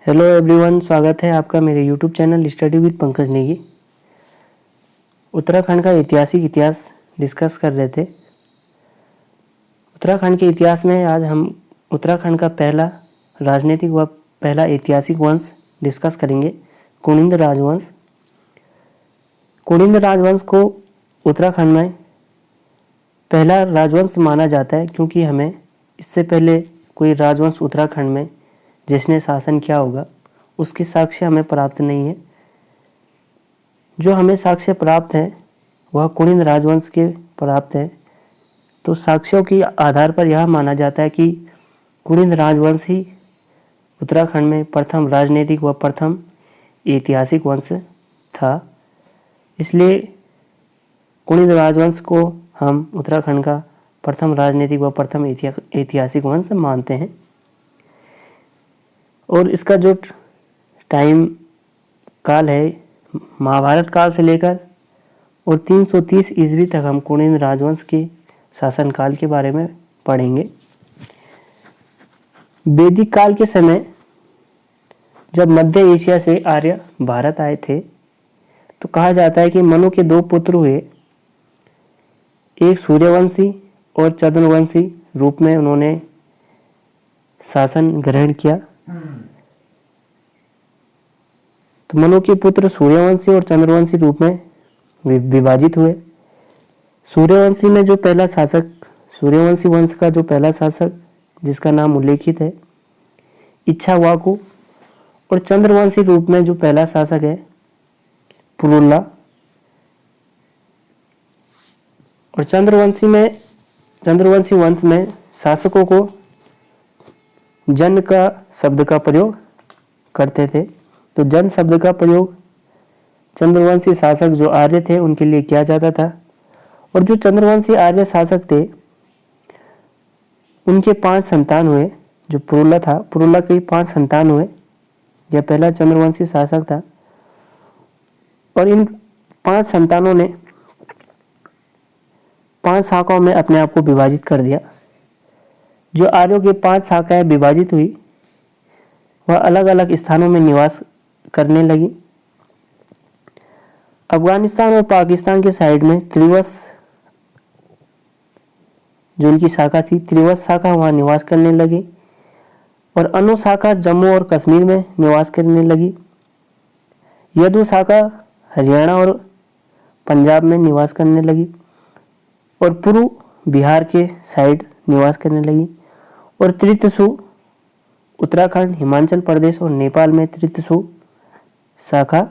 Hello everyone, स्वागत है आपका मेरे YouTube channel study with Pankaj Negi. Uttarakhand का ऐतिहासिक इतिहास डिस्कस कर रहे थे। उत्तराखंड के इतिहास में आज हम उत्तराखंड का पहला राजनीतिक व पहला ऐतिहासिक वंश डिस्कस करेंगे, कुनिंद राजवंश। कुनिंद राजवंश को उत्तराखंड में पहला राजवंश माना जाता है, क्योंकि हमें इससे पहले कोई राजवंश उत्तराखंड में जिसने शासन किया होगा उसकी साक्ष्य हमें प्राप्त नहीं है। जो हमें साक्ष्य प्राप्त है वह कुनिंद राजवंश के प्राप्त है। तो साक्ष्यों के आधार पर यह माना जाता है कि कुनिंद राजवंश ही उत्तराखंड में प्रथम राजनीतिक व प्रथम ऐतिहासिक वंश था। इसलिए कुनिंद राजवंश को हम उत्तराखंड का प्रथम राजनीतिक व प्रथम ऐतिहासिक वंश मानते हैं। और इसका जो टाइम काल है महाभारत काल से लेकर और 330 ईस्वी तक हम कुनिंद राजवंश के शासनकाल के बारे में पढ़ेंगे। वैदिक काल के समय जब मध्य एशिया से आर्य भारत आए थे तो कहा जाता है कि मनु के 2 पुत्र हुए। एक सूर्यवंशी और चंद्रवंशी रूप में उन्होंने शासन ग्रहण किया। तो मनु के पुत्र सूर्यवंशी और चंद्रवंशी रूप में विभाजित हुए। सूर्यवंशी में जो पहला शासक, सूर्यवंशी वंश का जो पहला शासक जिसका नाम उल्लेखित है इच्छावाकु, और चंद्रवंशी रूप में जो पहला शासक है पुरुला। और चंद्रवंशी वंश में शासकों को जन का शब्द का प्रयोग करते थे। तो जन शब्द का प्रयोग चंद्रवंशी शासक जो आर्य थे उनके लिए किया जाता था। और जो चंद्रवंशी आर्य शासक थे उनके 5 संतान हुए। जो पुरुला था, पुरुला के 5 संतान हुए। यह पहला चंद्रवंशी शासक था। और इन 5 संतानों ने 5 शाखाओं में अपने आप को विभाजित कर दिया। जो आर्यों की 5 शाखाएं विभाजित हुई वह अलग अलग स्थानों में निवास करने लगी। अफगानिस्तान और पाकिस्तान के साइड में त्रिवस जो उनकी शाखा थी, त्रिवस शाखा वहाँ निवास करने लगी। और अनु शाखा जम्मू और कश्मीर में निवास करने लगी। यदु शाखा हरियाणा और पंजाब में निवास करने लगी। और पूर्व बिहार के साइड निवास करने लगी। और तृतीसु उत्तराखंड, हिमाचल प्रदेश और नेपाल में तृतीसु शाखा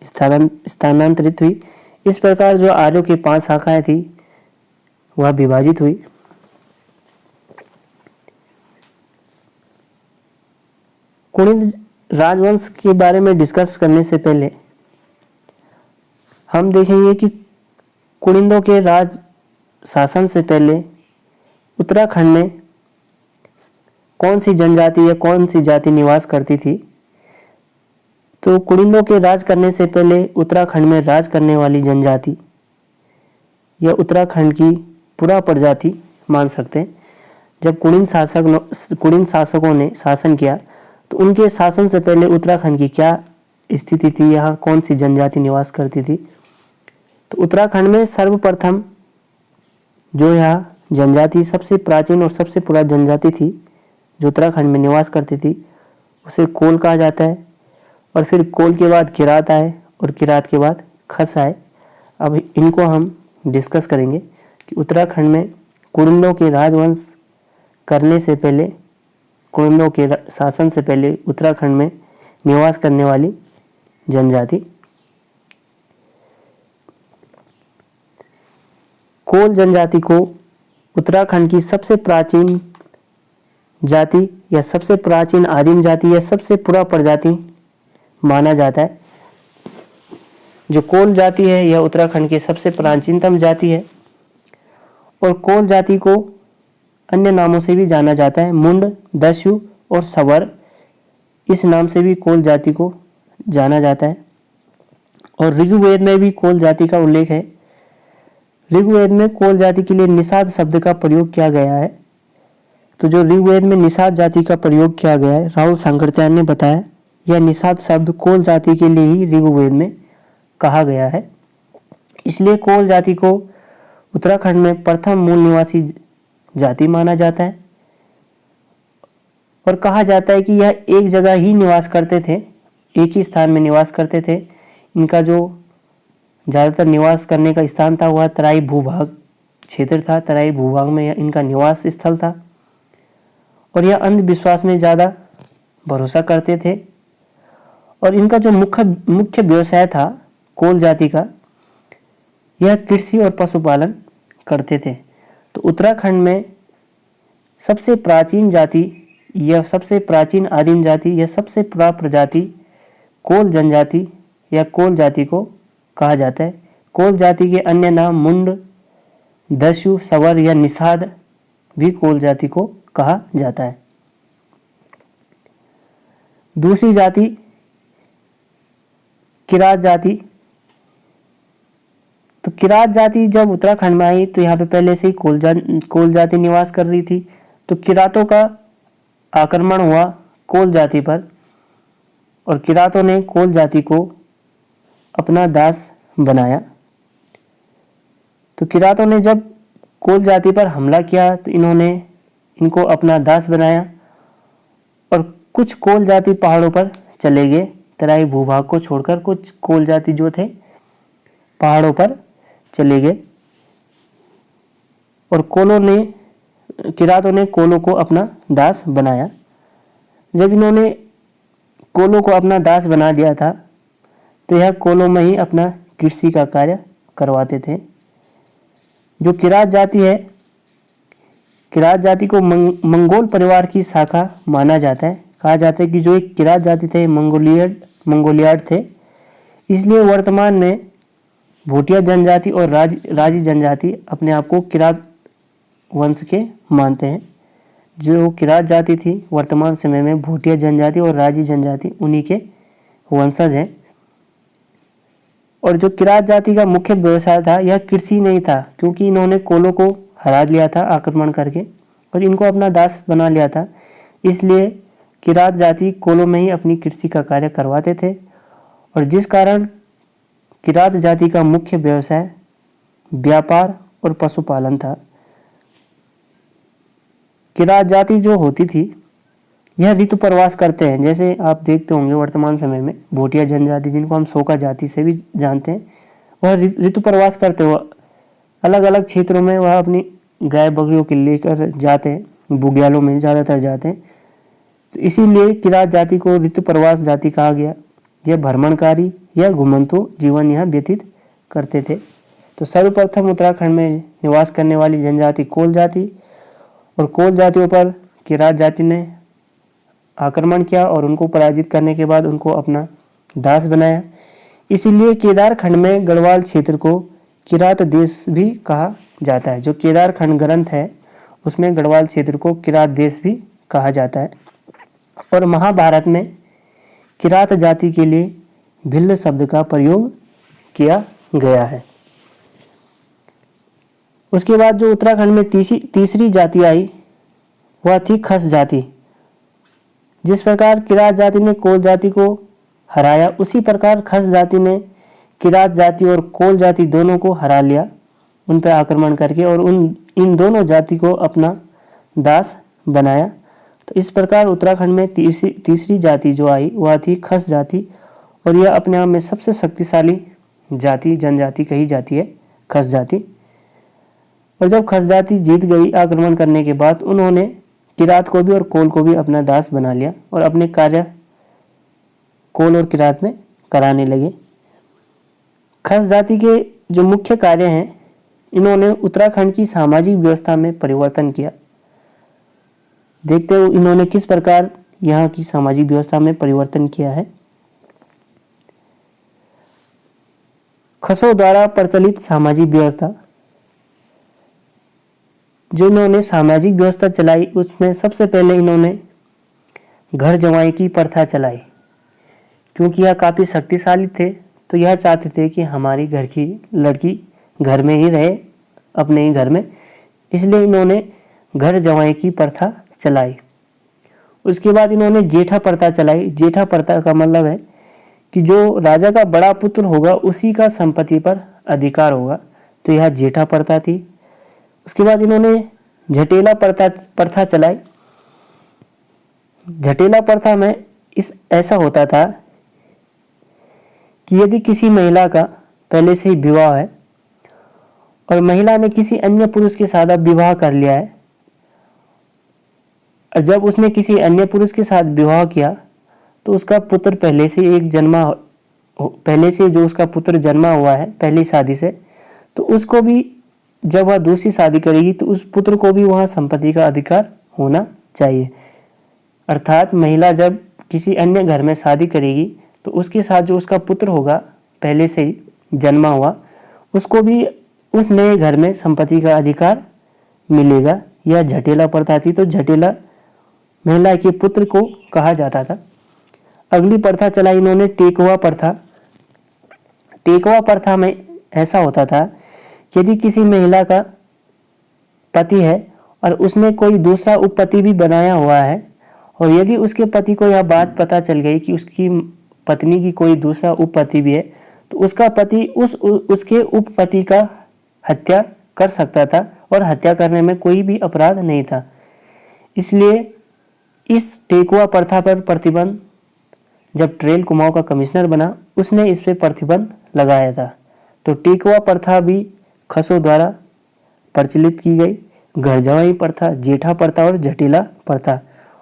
स्थानांतरित हुई। इस प्रकार जो आर्यों की 5 शाखाएं थी वह विभाजित हुई। कुनिंद राजवंश के बारे में डिस्कस करने से पहले हम देखेंगे कि कुनिंदों के राज शासन से पहले उत्तराखंड में कौन सी जनजाति या कौन सी जाति निवास करती थी। तो कुनिंदों के राज करने से पहले उत्तराखंड में राज करने वाली जनजाति या उत्तराखंड की पुरा प्रजाति मान सकते हैं। जब कुनिंद शासकों ने शासन किया तो उनके शासन से पहले उत्तराखंड की क्या स्थिति थी, यहाँ कौन सी जनजाति निवास करती थी। तो उत्तराखंड में सर्वप्रथम जो यहाँ जनजाति सबसे प्राचीन और सबसे पुरानी जनजाति थी जो उत्तराखंड में निवास करती थी उसे कोल कहा जाता है। और फिर कोल के बाद किरात आए और किरात के बाद खस आए। अब इनको हम डिस्कस करेंगे कि उत्तराखंड में कुनिंदों के राजवंश करने से पहले, कुनिंदों के शासन से पहले उत्तराखंड में निवास करने वाली जनजाति। कोल जनजाति को उत्तराखंड की सबसे प्राचीन जाति या सबसे प्राचीन आदिम जाति या सबसे पुरा प्रजाति माना जाता है। जो कोल जाति है यह उत्तराखंड की सबसे प्राचीनतम जाति है। और कोल जाति को अन्य नामों से भी जाना जाता है, मुंड, दस्यु और सवर, इस नाम से भी कोल जाति को जाना जाता है। और ऋग्वेद में भी कोल जाति का उल्लेख है। ऋग्वेद में कोल जाति के लिए निषाद शब्द का प्रयोग किया गया है। तो जो ऋग्वेद में निषाद जाति का प्रयोग किया गया है, राहुल सांकृत्यायन ने बताया, यह निषाद शब्द कोल जाति के लिए ही ऋग्वेद में कहा गया है। इसलिए कोल जाति को उत्तराखंड में प्रथम मूल निवासी जाति माना जाता है और कहा जाता है कि यह एक जगह ही निवास करते थे, एक ही स्थान में निवास करते थे। इनका जो ज़्यादातर निवास करने का स्थान था वह तराई भूभाग क्षेत्र था, तराई भूभाग में इनका निवास स्थल था और यह अंधविश्वास में ज़्यादा भरोसा करते थे। और इनका जो मुख्य व्यवसाय था कोल जाति का, यह कृषि और पशुपालन करते थे। तो उत्तराखंड में सबसे प्राचीन जाति या सबसे प्राचीन आदिम जाति या सबसे प्राप्त जाति कोल जनजाति या कोल जाति को कहा जाता है। कोल जाति के अन्य नाम मुंड, दस्यु, सवर या निषाद भी कोल जाति को कहा जाता है। दूसरी जाति किरात जाति। तो किरात जाति जब उत्तराखंड में आई तो यहाँ पे पहले से ही कोल जाति निवास कर रही थी। तो किरातों का आक्रमण हुआ कोल जाति पर और किरातों ने कोल जाति को अपना दास बनाया। तो किरातों ने जब कोल जाति पर हमला किया तो इन्होंने इनको अपना दास बनाया और कुछ कोल जाति पहाड़ों पर चले गए। तराई भूभाग को छोड़कर कुछ कोल जाति जो थे पहाड़ों पर चले गए और किरातों ने कोलों को अपना दास बनाया। जब इन्होंने कोलों को अपना दास बना दिया था तो यह कोलों में ही अपना कृषि का कार्य करवाते थे। जो किरात जाति है, किरात जाति को मंगोल परिवार की शाखा माना जाता है। कहा जाता है कि जो एक किरात जाति थे मंगोलियाड थे, इसलिए वर्तमान में भूटिया जनजाति और राजी जनजाति अपने आप को किरात वंश के मानते हैं। जो किरात जाति थी वर्तमान समय में भूटिया जनजाति और राजी जनजाति उन्हीं के वंशज हैं। और जो किरात जाति का मुख्य व्यवसाय था यह कृषि नहीं था, क्योंकि इन्होंने कोलों को हरा लिया था आक्रमण करके और इनको अपना दास बना लिया था। इसलिए किरात जाति कोलों में ही अपनी कृषि का कार्य करवाते थे और जिस कारण किरात जाति का मुख्य व्यवसाय व्यापार और पशुपालन था। किरात जाति जो होती थी यह ऋतु प्रवास करते हैं। जैसे आप देखते होंगे वर्तमान समय में भूटिया जनजाति, जिनको हम सोका जाति से भी जानते हैं, वह ऋतु प्रवास करते हुए अलग अलग क्षेत्रों में वह अपनी गाय बकरियों के लेकर जाते हैं, बुग्यालों में ज़्यादातर जाते हैं। तो इसीलिए किरात जाति को ऋतु प्रवास जाति कहा गया। यह भ्रमणकारी या घुमंतु जीवन यहाँ व्यतीत करते थे। तो सर्वप्रथम उत्तराखंड में निवास करने वाली जनजाति कोल जाति और कोल जातियों पर किरात जाति ने आक्रमण किया और उनको पराजित करने के बाद उनको अपना दास बनाया। इसीलिए केदारखंड में गढ़वाल क्षेत्र को किरात देश भी कहा जाता है। जो केदारखंड ग्रंथ है उसमें गढ़वाल क्षेत्र को किरात देश भी कहा जाता है। और महाभारत में किरात जाति के लिए भिल्ल शब्द का प्रयोग किया गया है। उसके बाद जो उत्तराखंड में तीसरी जाति आई वह थी खस जाति। जिस प्रकार किरात जाति ने कोल जाति को हराया, उसी प्रकार खस जाति ने किरात जाति और कोल जाति दोनों को हरा लिया उन पर आक्रमण करके और इन दोनों जाति को अपना दास बनाया। तो इस प्रकार उत्तराखंड में तीसरी जाति जो आई वह थी खस जाति और यह अपने आप में सबसे शक्तिशाली जनजाति कही जाती है, खस जाति। और जब खस जाति जीत गई आक्रमण करने के बाद उन्होंने किरात को भी और कोल को भी अपना दास बना लिया और अपने कार्य कोल और किरात में कराने लगे। खस जाति के जो मुख्य कार्य हैं, इन्होंने उत्तराखंड की सामाजिक व्यवस्था में परिवर्तन किया। देखते हो इन्होंने किस प्रकार यहाँ की सामाजिक व्यवस्था में परिवर्तन किया है। खसों द्वारा प्रचलित सामाजिक व्यवस्था, जो इन्होंने सामाजिक व्यवस्था चलाई उसमें सबसे पहले इन्होंने घर जमाई की प्रथा चलाई। क्योंकि यह काफ़ी शक्तिशाली थे तो यह चाहते थे कि हमारी घर की लड़की घर में ही रहे, अपने ही घर में, इसलिए इन्होंने घर जमाई की प्रथा चलाई। उसके बाद इन्होंने जेठा प्रथा चलाई। जेठा प्रथा का मतलब है कि जो राजा का बड़ा पुत्र होगा उसी का संपत्ति पर अधिकार होगा, तो यह जेठा प्रथा थी। उसके बाद इन्होंने झटेला प्रथा चलाई। झटेला प्रथा में ऐसा होता था कि यदि किसी महिला का पहले से ही विवाह है और महिला ने किसी अन्य पुरुष के साथ अब विवाह कर लिया है, और जब उसने किसी अन्य पुरुष के साथ विवाह किया तो उसका पुत्र पहले से जो उसका पुत्र जन्मा हुआ है पहली शादी से, तो उसको भी जब वह दूसरी शादी करेगी तो उस पुत्र को भी वहाँ संपत्ति का अधिकार होना चाहिए। अर्थात महिला जब किसी अन्य घर में शादी करेगी तो उसके साथ जो उसका पुत्र होगा पहले से ही जन्मा हुआ, उसको भी उस नए घर में संपत्ति का अधिकार मिलेगा। यह झटेला प्रथा थी। तो झटेला महिला के पुत्र को कहा जाता था। अगली प्रथा चलाई इन्होंने टेकवा प्रथा। टेकवा प्रथा में ऐसा होता था कि यदि किसी महिला का पति है और उसने कोई दूसरा उपपति भी बनाया हुआ है, और यदि उसके पति को यह बात पता चल गई कि उसकी पत्नी की कोई दूसरा उपपति भी है, तो उसका पति उसके उपपति का हत्या कर सकता था और हत्या करने में कोई भी अपराध नहीं था। इसलिए इस टेकवा प्रथा पर प्रतिबंध जब ट्रेल कुमाऊं का कमिश्नर बना, उसने इस पर प्रतिबंध लगाया था। तो टेकवा प्रथा भी खसों द्वारा प्रचलित की गई। घर जवाई प्रथा, जेठा प्रथा और झटेला प्रथा,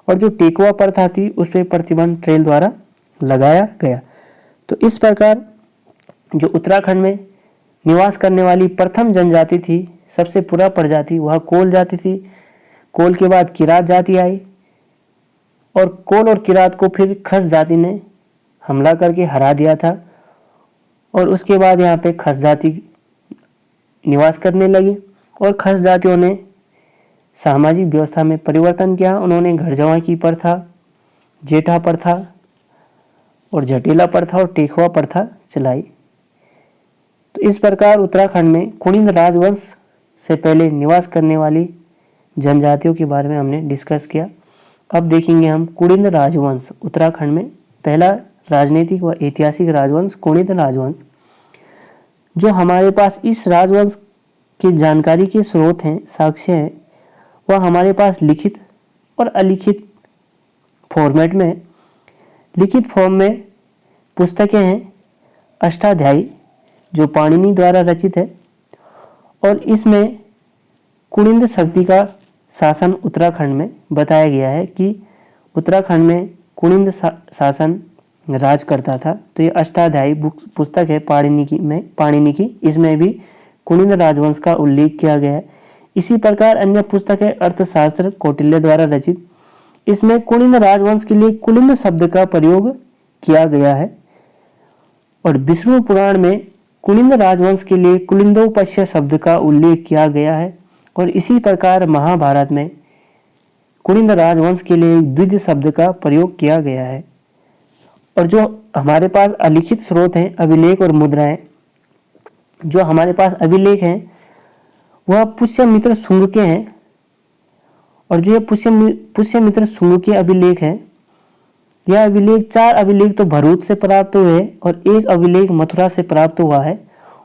और जो टेकवा प्रथा थी उस पर प्रतिबंध ट्रेल द्वारा लगाया गया। तो इस प्रकार जो उत्तराखंड में निवास करने वाली प्रथम जनजाति थी, सबसे पुरा प्रजाति, वह कोल जाति थी। कोल के बाद किरात जाति आई, और कोल और किरात को फिर खस जाति ने हमला करके हरा दिया था, और उसके बाद यहाँ पे खस जाति निवास करने लगी। और खस जातियों ने सामाजिक व्यवस्था में परिवर्तन किया। उन्होंने घर जवाई की प्रथा, जेठा प्रथा और झटेला प्रथा और टेकवा प्रथा चलाई। तो इस प्रकार उत्तराखंड में कुणिंद राजवंश से पहले निवास करने वाली जनजातियों के बारे में हमने डिस्कस किया। अब देखेंगे हम कुणिंद राजवंश। उत्तराखंड में पहला राजनीतिक व ऐतिहासिक राजवंश कुणिंद राजवंश। जो हमारे पास इस राजवंश की जानकारी के स्रोत हैं, साक्ष्य हैं, वह हमारे पास लिखित और अलिखित फॉर्मेट में। लिखित फॉर्म में पुस्तकें हैं अष्टाध्यायी, जो पाणिनि द्वारा रचित है, और इसमें कुणिंद शक्ति का शासन उत्तराखंड में बताया गया है कि उत्तराखंड में कुणिंद शासन राज करता था। तो ये अष्टाध्यायी पुस्तक है पाणिनि की, इसमें भी कुणिंद राजवंश का उल्लेख किया गया है। इसी प्रकार अन्य पुस्तक है अर्थशास्त्र कौटिल्य द्वारा रचित, इसमें कुणिंद राजवंश के लिए कुलिंद शब्द का प्रयोग किया गया है। और विष्णु पुराण में कुलिंद राजवंश के लिए कुलिंदोपश्य शब्द का उल्लेख किया गया है। और इसी प्रकार महाभारत में कुलिंद राजवंश के लिए द्विज शब्द का प्रयोग किया गया है। और जो हमारे पास अलिखित स्रोत हैं, अभिलेख और मुद्राएं, जो हमारे पास अभिलेख हैं वह पुष्यमित्र शुंग के हैं। और जो ये पुष्यमित्र शुंग के अभिलेख हैं, यह अभिलेख 4 अभिलेख तो भरूच से प्राप्त हुए और 1 अभिलेख मथुरा से प्राप्त हुआ है।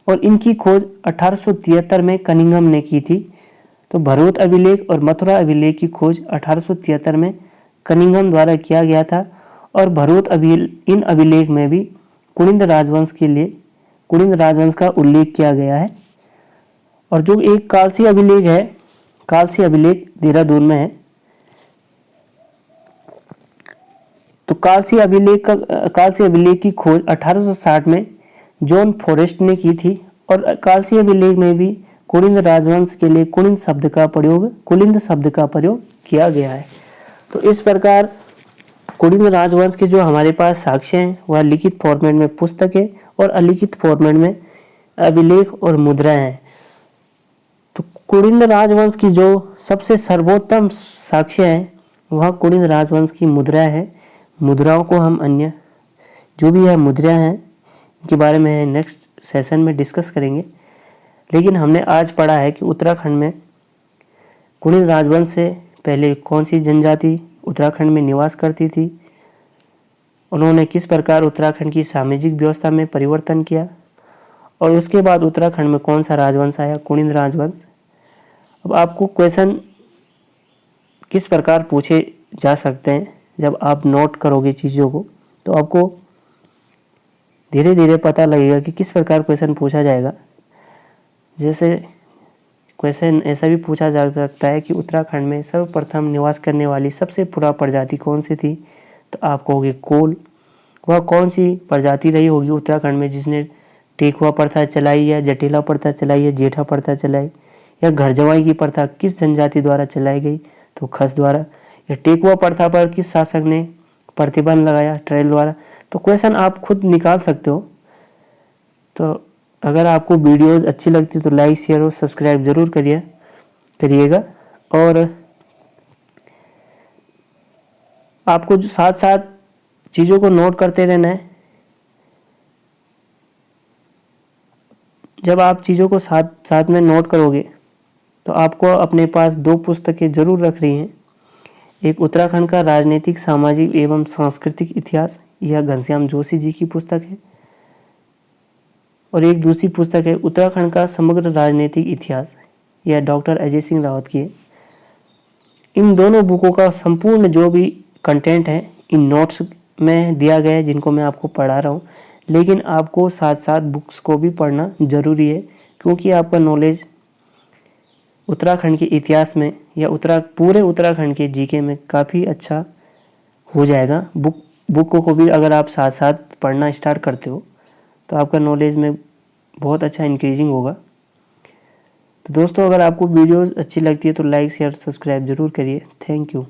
और इनकी खोज 1873 में कनिंघम ने की थी। तो भरूच अभिलेख और मथुरा अभिलेख की खोज 1873 में कनिंघम द्वारा किया गया था। और भरूच इन अभिलेख में भी कुणिंद राजवंश के लिए कुणिंद राजवंश का उल्लेख किया गया है। और जो एक कालसी अभिलेख है, कालसी अभिलेख देहरादून में है। तो कालसी अभिलेख की खोज 1860 में जॉन फॉरेस्ट ने की थी। और कालसी अभिलेख में भी कुणिंद राजवंश के लिए कुलिंद शब्द का प्रयोग किया गया है। तो इस प्रकार कुणिंद राजवंश के जो हमारे पास साक्ष्य हैं वह लिखित फॉर्मेट में पुस्तकें और अलिखित फॉर्मेट में अभिलेख और मुद्राएं हैं। तो कुणिंद राजवंश की जो सबसे सर्वोत्तम साक्ष्य है वह कुणिंद राजवंश की मुद्राएं हैं। मुद्राओं को हम अन्य जो भी यह मुद्राएं हैं इनके बारे में नेक्स्ट सेशन में डिस्कस करेंगे। लेकिन हमने आज पढ़ा है कि उत्तराखंड में कुणिंद राजवंश से पहले कौन सी जनजाति उत्तराखंड में निवास करती थी, उन्होंने किस प्रकार उत्तराखंड की सामाजिक व्यवस्था में परिवर्तन किया, और उसके बाद उत्तराखंड में कौन सा राजवंश आया, कुनिंद राजवंश। अब आपको क्वेश्चन किस प्रकार पूछे जा सकते हैं, जब आप नोट करोगे चीज़ों को तो आपको धीरे धीरे पता लगेगा कि किस प्रकार क्वेश्चन पूछा जाएगा। जैसे क्वेश्चन ऐसा भी पूछा जा सकता है कि उत्तराखंड में सर्वप्रथम निवास करने वाली सबसे पुरानी प्रजाति कौन सी थी, तो आप कहोगे कोल। वह कौन सी प्रजाति रही होगी उत्तराखंड में जिसने टेकुआ प्रथा चलाई या जटिला प्रथा चलाई या जेठा प्रथा चलाई, या घर जमाई की प्रथा किस जनजाति द्वारा चलाई गई, तो खस द्वारा। या टेकुआ प्रथा पर किस शासक ने प्रतिबंध लगाया, ट्रेल द्वारा। तो क्वेश्चन आप खुद निकाल सकते हो। तो अगर आपको वीडियोस अच्छी लगती तो लाइक शेयर और सब्सक्राइब जरूर करिएगा। और आपको जो साथ साथ चीज़ों को नोट करते रहना है। जब आप चीज़ों को साथ साथ में नोट करोगे तो आपको अपने पास 2 पुस्तकें जरूर रख रही हैं। एक उत्तराखंड का राजनीतिक, सामाजिक एवं सांस्कृतिक इतिहास, यह घनश्याम जोशी जी की पुस्तक है, और एक दूसरी पुस्तक है उत्तराखंड का समग्र राजनीतिक इतिहास, यह डॉक्टर अजय सिंह रावत की है। इन दोनों बुकों का संपूर्ण जो भी कंटेंट है इन नोट्स में दिया गया है जिनको मैं आपको पढ़ा रहा हूँ, लेकिन आपको साथ साथ बुक्स को भी पढ़ना ज़रूरी है, क्योंकि आपका नॉलेज उत्तराखंड के इतिहास में या पूरे उत्तराखंड के जीके में काफ़ी अच्छा हो जाएगा। बुक को भी अगर आप साथ साथ पढ़ना स्टार्ट करते हो तो आपका नॉलेज में बहुत अच्छा इंक्रीजिंग होगा। तो दोस्तों, अगर आपको वीडियोस अच्छी लगती है तो लाइक शेयर सब्सक्राइब जरूर करिए। Thank you.